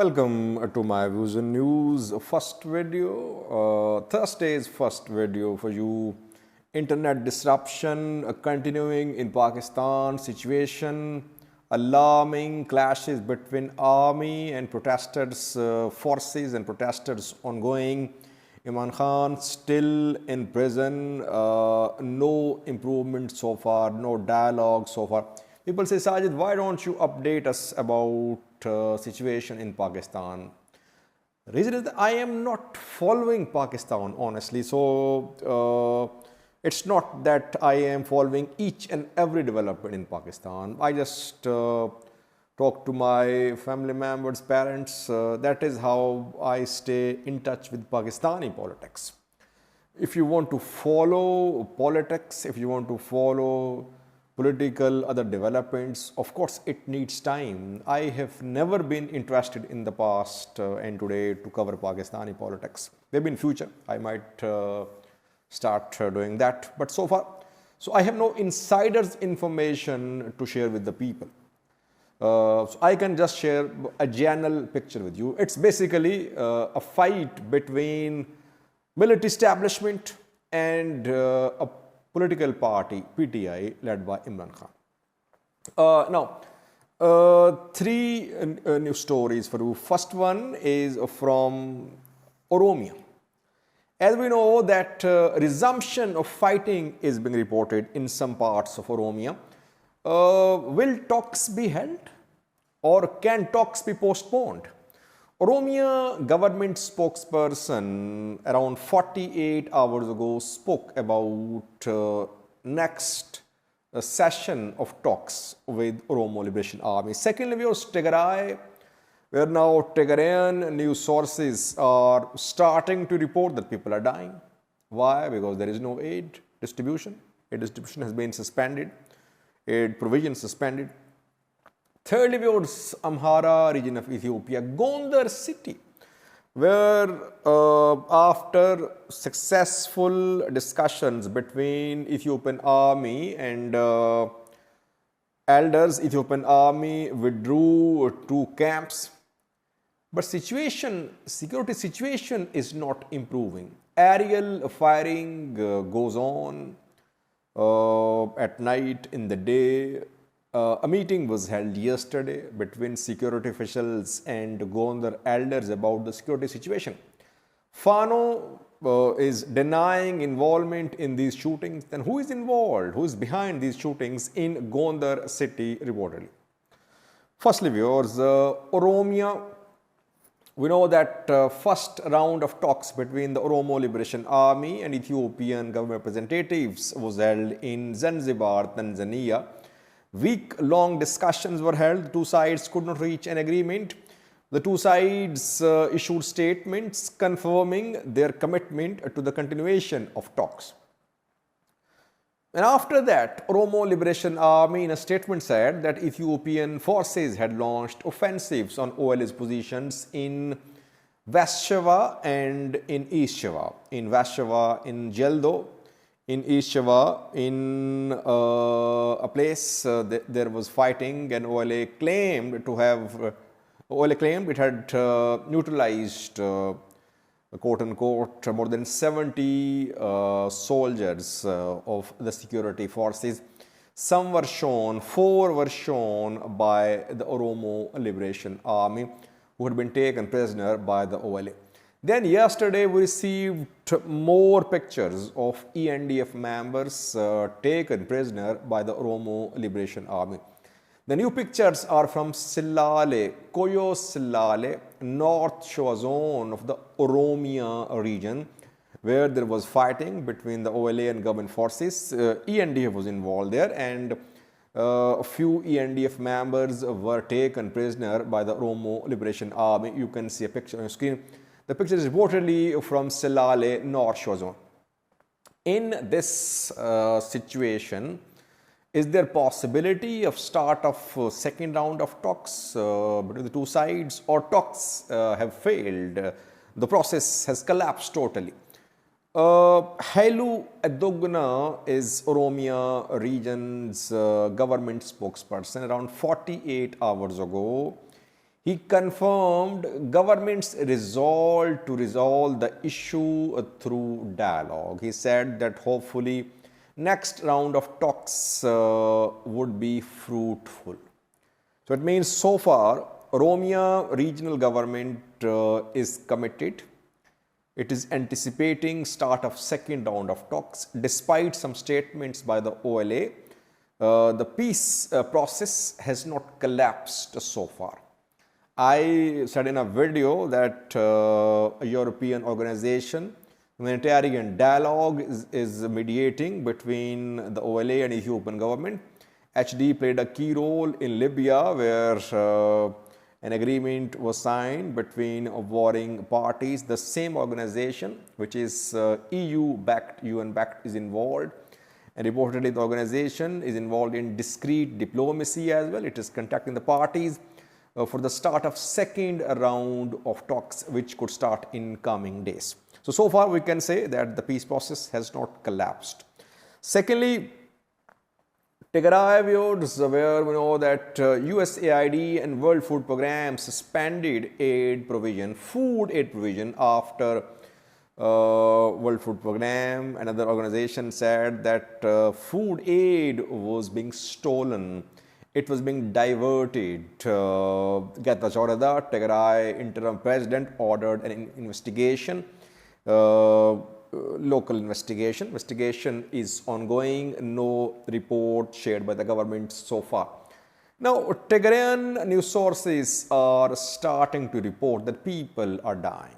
Welcome to my Views and News first video, Thursday's first video for you. Internet disruption continuing in Pakistan, situation alarming, clashes between army and protesters, forces and protesters ongoing. Imran Khan still in prison, no improvement so far, no dialogue so far. People say, Sajid, why don't you update us about situation in Pakistan? The reason is that I am not following Pakistan, honestly. So it's not that I am following each and every development in Pakistan. I just talk to my family members, parents. That is how I stay in touch with Pakistani politics. If you want to follow politics, if you want to follow political other developments, of course it needs time. I have never been interested in the past and today to cover Pakistani politics. Maybe in future I might start doing that, but so far, so I have no insiders information to share with the people. So I can just share a general picture with you. It's basically a fight between military establishment and a political party, PTI, led by Imran Khan. Now, three news stories for you. First one is from Oromia. As we know that resumption of fighting is being reported in some parts of Oromia. Will talks be held or can talks be postponed? Oromia government spokesperson around 48 hours ago spoke about next session of talks with Oromo Liberation Army. Secondly, we was Tigray, where now Tigrayan news sources are starting to report that people are dying. Why? Because there is no aid distribution. Aid distribution has been suspended. Aid provision suspended. Thirdly, we was Amhara region of Ethiopia, Gonder city, where after successful discussions between Ethiopian army and elders, Ethiopian army withdrew to camps. But security situation is not improving. Aerial firing goes on at night, in the day. A meeting was held yesterday between security officials and Gondar elders about the security situation. Fano is denying involvement in these shootings. Then who is involved? Who is behind these shootings in Gondar city reportedly? Firstly, viewers, Oromia. We know that first round of talks between the Oromo Liberation Army and Ethiopian government representatives was held in Zanzibar, Tanzania. Week-long discussions were held. The two sides could not reach an agreement. The two sides issued statements confirming their commitment to the continuation of talks. And after that, Oromo Liberation Army in a statement said that Ethiopian forces had launched offensives on OLA's positions in West Shava and in East Shava. In West Shava, in Jeldo, in East Shava, in a place there was fighting, and OLA claimed it had neutralized, quote unquote, more than 70 soldiers of the security forces. Some were shown, 4 were shown by the Oromo Liberation Army, who had been taken prisoner by the OLA. Then yesterday we received more pictures of ENDF members taken prisoner by the Oromo Liberation Army. The new pictures are from Selale, Koyo Selale, North Showa zone of the Oromia region, where there was fighting between the OLA and government forces. ENDF was involved there, and a few ENDF members were taken prisoner by the Oromo Liberation Army. You can see a picture on your screen. The picture is reportedly from Selale, North Shore zone. In this situation, is there possibility of start of second round of talks between the two sides, or talks have failed? The process has collapsed totally. Hailu Adogna is Oromia region's government spokesperson. Around 48 hours ago, He confirmed government's resolve to resolve the issue through dialogue. He said that hopefully next round of talks would be fruitful. So it means so far Oromia regional government is committed. It is anticipating start of second round of talks despite some statements by the OLA. The peace process has not collapsed so far. I said in a video that a European organization, humanitarian dialogue is mediating between the OLA and Ethiopian government. HD played a key role in Libya where an agreement was signed between warring parties. The same organization, which is EU-backed, UN-backed, is involved. And reportedly, the organization is involved in discreet diplomacy as well. It is contacting the parties for the start of second round of talks, which could start in coming days. So far we can say that the peace process has not collapsed. Secondly, Tigray viewers, where we know that USAID and World Food Program suspended food aid provision after World Food Program. Another organization said that food aid was being stolen. It was being diverted. Getachew, Tigray interim president, ordered an investigation, local investigation. Investigation is ongoing. No report shared by the government so far. Now, Tigrayan news sources are starting to report that people are dying.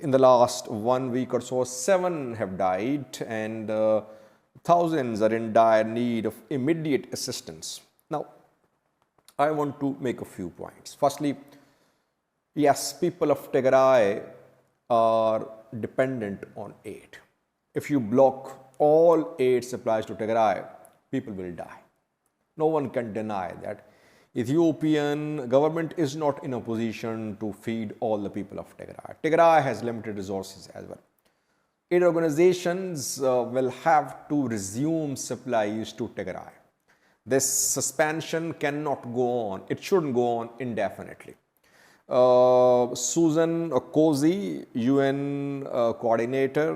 In the last 1 week or so, 7 have died and thousands are in dire need of immediate assistance. Now, I want to make a few points. Firstly, yes, people of Tigray are dependent on aid. If you block all aid supplies to Tigray, people will die. No one can deny that. Ethiopian government is not in a position to feed all the people of Tigray. Tigray has limited resources as well. Aid organizations will have to resume supplies to Tigray. This suspension cannot go on. It shouldn't go on indefinitely. Susan Kozi, UN coordinator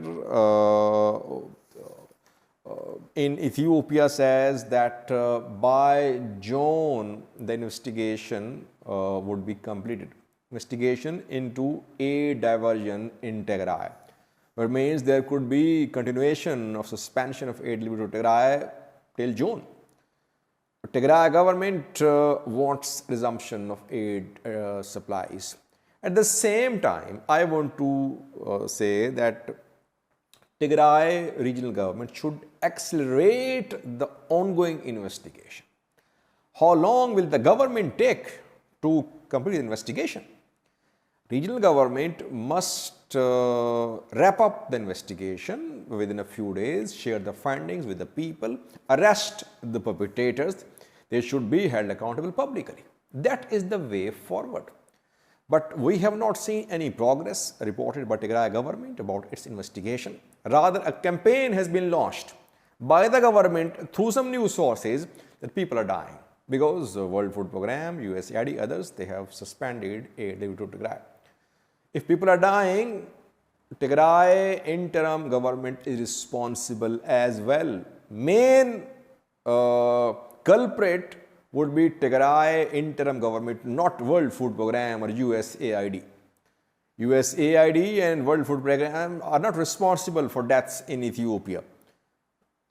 in Ethiopia, says that by June the investigation would be completed. Investigation into aid diversion in Tigray. That means there could be continuation of suspension of aid delivery to Tigray till June. Tigray government wants resumption of aid supplies. At the same time, I want to say that Tigray regional government should accelerate the ongoing investigation. How long will the government take to complete the investigation? Regional government must wrap up the investigation within a few days, share the findings with the people, arrest the perpetrators. They should be held accountable publicly. That is the way forward. But we have not seen any progress reported by Tigray government about its investigation. Rather, a campaign has been launched by the government through some news sources that people are dying because the World Food Program, USAID, others, they have suspended aid to Tigray. If people are dying, Tigray interim government is responsible as well. Main culprit would be Tigray interim government, not World Food Program or USAID. USAID and World Food Program are not responsible for deaths in Ethiopia.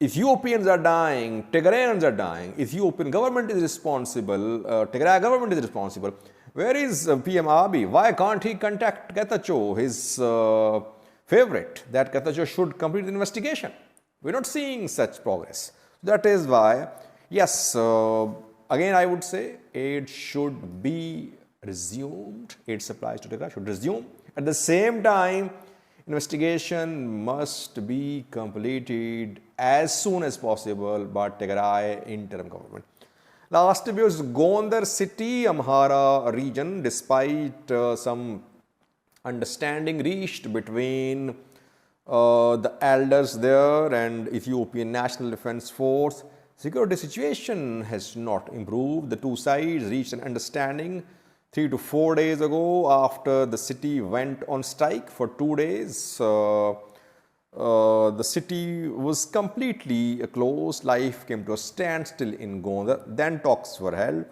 Ethiopians are dying, Tigrayans are dying. Ethiopian government is responsible, Tigray government is responsible. Where is PM Abiy? Why can't he contact Getachew, his favorite, that Getachew should complete the investigation? We're not seeing such progress. That is why, yes, again I would say aid should be resumed, aid supplies to Tigray should resume. At the same time, investigation must be completed as soon as possible by Tigray interim government. Last year was Gondar city, Amhara region, despite some understanding reached between the elders there and Ethiopian National Defense Force. Security situation has not improved. The two sides reached an understanding 3 to 4 days ago, after the city went on strike for 2 days, the city was completely closed. Life came to a standstill in Gondar. Then talks were held,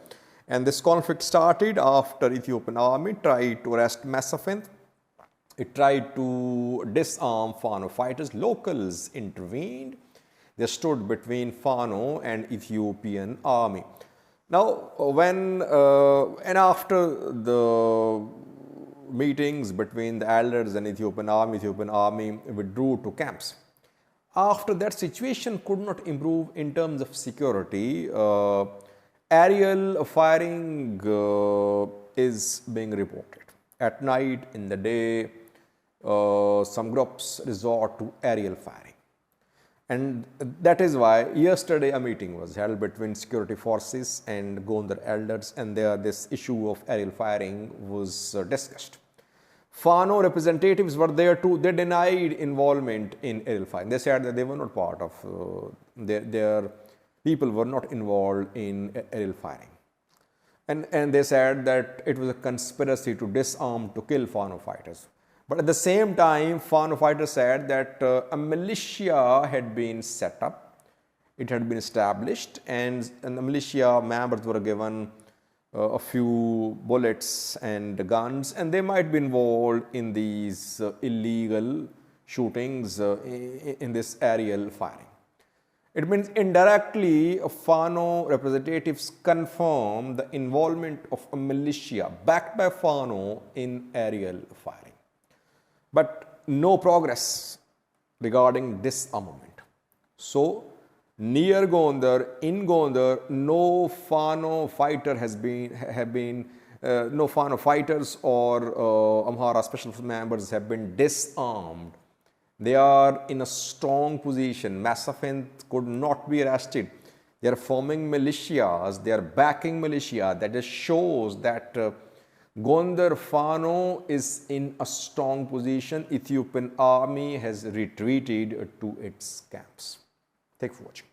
and this conflict started after Ethiopian army tried to arrest Massafint. It tried to disarm Fano fighters. Locals intervened. They stood between Fano and Ethiopian army. Now, and after the meetings between the elders and Ethiopian army withdrew to camps. After that, situation could not improve in terms of security. Aerial firing is being reported. At night, in the day, some groups resort to aerial firing. And that is why yesterday a meeting was held between security forces and Gonder elders, and there this issue of aerial firing was discussed. Fano representatives were there too. They denied involvement in aerial firing. They said that they were not part of, their people were not involved in aerial firing. And they said that it was a conspiracy to disarm, to kill Fano fighters. But at the same time, Fano fighters said that a militia had been set up, it had been established, and the militia members were given a few bullets and guns, and they might be involved in these illegal shootings, in this aerial firing. It means indirectly, Fano representatives confirm the involvement of a militia backed by Fano in aerial firing. But no progress regarding disarmament. So, near Gonder, in Gonder, no Fano fighter no Fano fighters or Amhara special forces members have been disarmed. They are in a strong position. Massafint could not be arrested. They are forming militias. They are backing militia. That just shows that Gonder Fano is in a strong position. Ethiopian army has retreated to its camps. Thank you for watching.